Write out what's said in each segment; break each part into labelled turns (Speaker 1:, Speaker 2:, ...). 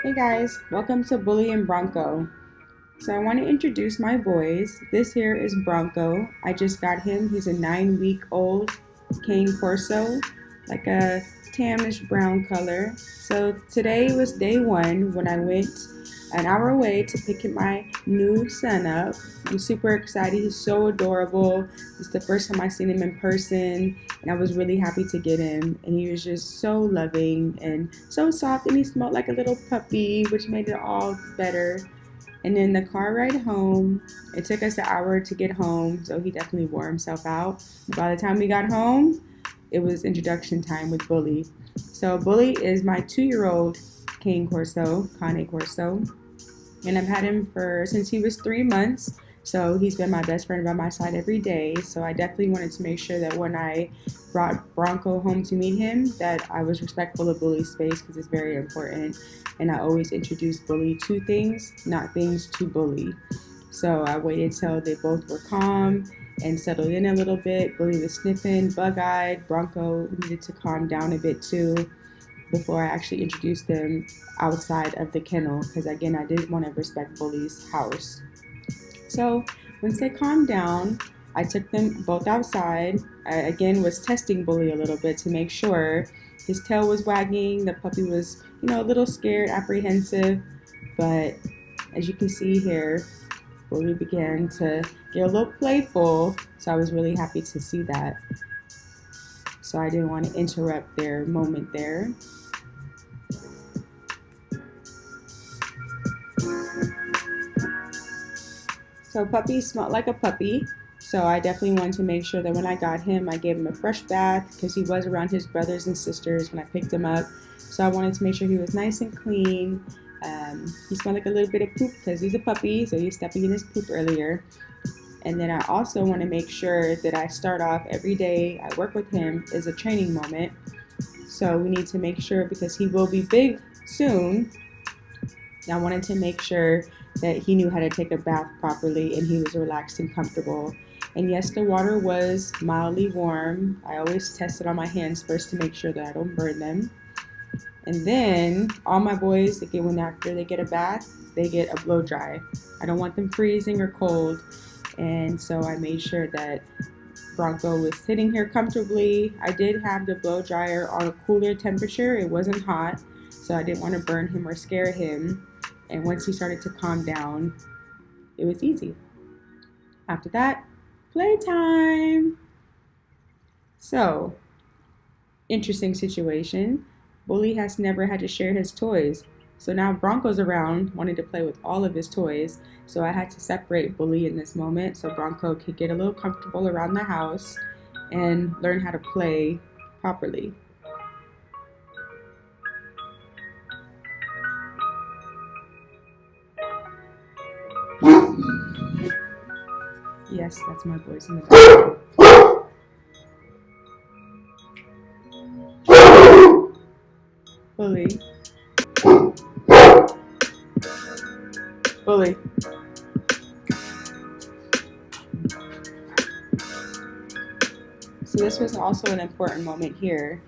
Speaker 1: Hey guys, welcome to Bully and Bronco. So I want to introduce my boys. This here is Bronco. I just got him. He's a 9-week-old Cane Corso, like a tannish brown color. So today was day one when I went an hour away to pick my new son up. I'm super excited. He's so adorable. It's the first time I seen him in person, and I was really happy to get him. And he was just so loving and so soft, and he smelled like a little puppy, which made it all better. And then the car ride home, it took us an hour to get home, so he definitely wore himself out. By the time we got home, it was introduction time with Bully. So Bully is my 2-year-old Cane Corso, and I've had him since he was 3 months. So he's been my best friend by my side every day. So I definitely wanted to make sure that when I brought Bronco home to meet him, that I was respectful of Bully's space because it's very important. And I always introduce Bully to things, not things to Bully. So I waited till they both were calm and settled in a little bit. Bully was sniffing, bug-eyed. Bronco needed to calm down a bit too before I actually introduced them outside of the kennel, because again, I did want to respect Bully's house. So once they calmed down, I took them both outside. I again was testing Bully a little bit to make sure. His tail was wagging. The puppy was, a little scared, apprehensive. But as you can see here, Bully began to get a little playful. So I was really happy to see that. So I didn't want to interrupt their moment there. So puppy smelled like a puppy. So I definitely wanted to make sure that when I got him, I gave him a fresh bath because he was around his brothers and sisters when I picked him up. So I wanted to make sure he was nice and clean. He smelled like a little bit of poop because he's a puppy, so he's stepping in his poop earlier. And then I also want to make sure that I start off every day I work with him is a training moment. So we need to make sure, because he will be big soon, I wanted to make sure that he knew how to take a bath properly and he was relaxed and comfortable. And yes, the water was mildly warm. I always test it on my hands first to make sure that I don't burn them. And then all my boys, after they get a bath, they get a blow dry. I don't want them freezing or cold. And so I made sure that Bronco was sitting here comfortably. I did have the blow dryer on a cooler temperature. It wasn't hot, so I didn't want to burn him or scare him. And once he started to calm down, it was easy. After that, playtime. So, interesting situation. Bully has never had to share his toys. So now Bronco's around wanting to play with all of his toys. So I had to separate Bully in this moment so Bronco could get a little comfortable around the house and learn how to play properly. Yes, that's my voice in the back. Bully. Bully. So this was also an important moment here.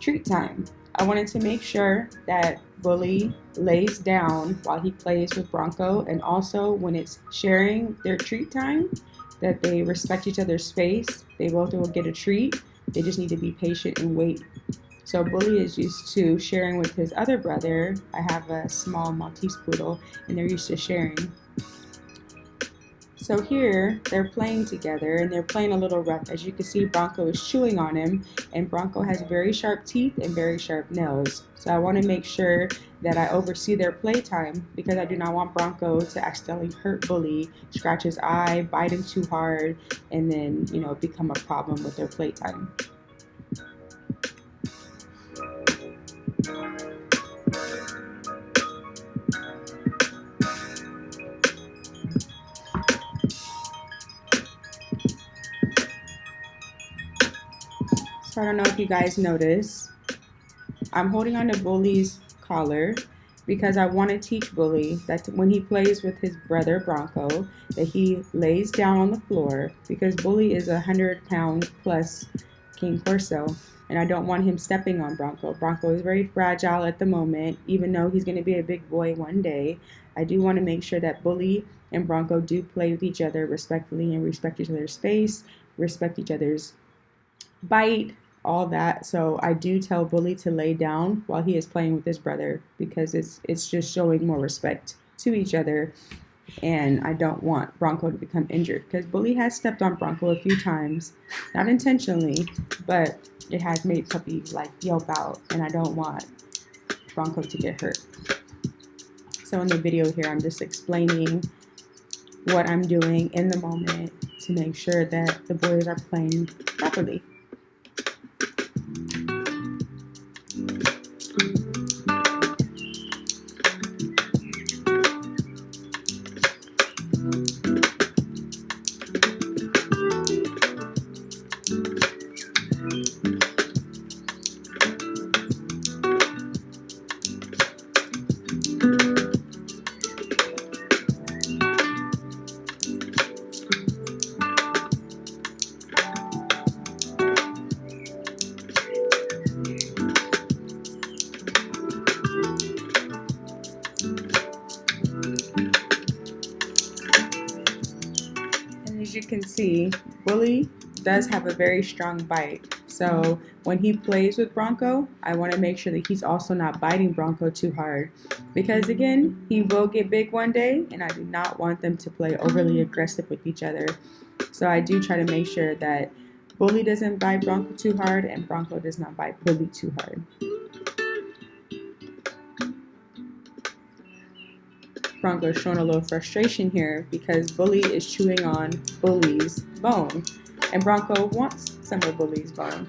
Speaker 1: Treat time. I wanted to make sure that Bully lays down while he plays with Bronco, and also when it's sharing their treat time, that they respect each other's space. They both will get a treat. They just need to be patient and wait. So Bully is used to sharing with his other brother. I have a small Maltese poodle, and they're used to sharing. So here, they're playing together, and they're playing a little rough. As you can see, Bronco is chewing on him, and Bronco has very sharp teeth and very sharp nails. So I want to make sure that I oversee their playtime, because I do not want Bronco to accidentally hurt Bully, scratch his eye, bite him too hard, and then, become a problem with their playtime. So I don't know if you guys notice, I'm holding on to Bully's collar because I want to teach Bully that when he plays with his brother Bronco, that he lays down on the floor, because Bully is a 100-pound plus Cane Corso. and I don't want him stepping on Bronco. Bronco is very fragile at the moment, even though he's going to be a big boy one day. I do want to make sure that Bully and Bronco do play with each other respectfully and respect each other's space, respect each other's bite, all that. So I do tell Bully to lay down while he is playing with his brother because it's just showing more respect to each other. And I don't want Bronco to become injured because Bully has stepped on Bronco a few times, not intentionally, but it has made Puppy like yelp out, and I don't want Bronco to get hurt. So in the video here, I'm just explaining what I'm doing in the moment to make sure that the boys are playing properly. As you can see, Bully does have a very strong bite. So when he plays with Bronco, I want to make sure that he's also not biting Bronco too hard. Because again, he will get big one day, and I do not want them to play overly aggressive with each other. So I do try to make sure that Bully doesn't bite Bronco too hard, and Bronco does not bite Bully too hard. Bronco is showing a little frustration here because Bully is chewing on Bully's bone, and Bronco wants some of Bully's bone,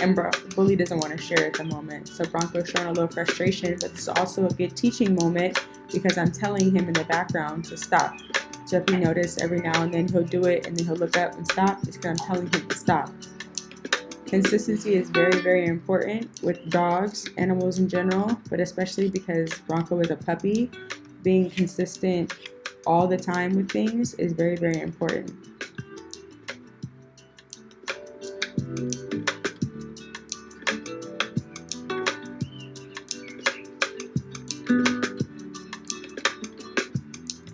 Speaker 1: and Bully doesn't want to share at the moment. So Bronco is showing a little frustration, but it's also a good teaching moment because I'm telling him in the background to stop. So if you notice, every now and then he'll do it and then he'll look up and stop. It's because I'm telling him to stop. Consistency is very, very important with dogs, animals in general, but especially because Bronco is a puppy. Being consistent all the time with things is very, very important.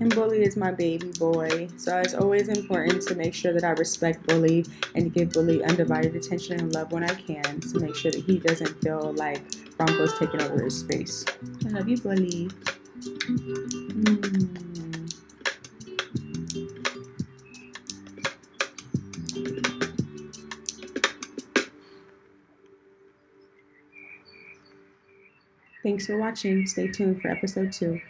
Speaker 1: And Bully is my baby boy, so it's always important to make sure that I respect Bully and to give Bully undivided attention and love when I can to make sure that he doesn't feel like Bronco's taking over his space. I love you, Bully. Thanks for watching. Stay tuned for episode 2.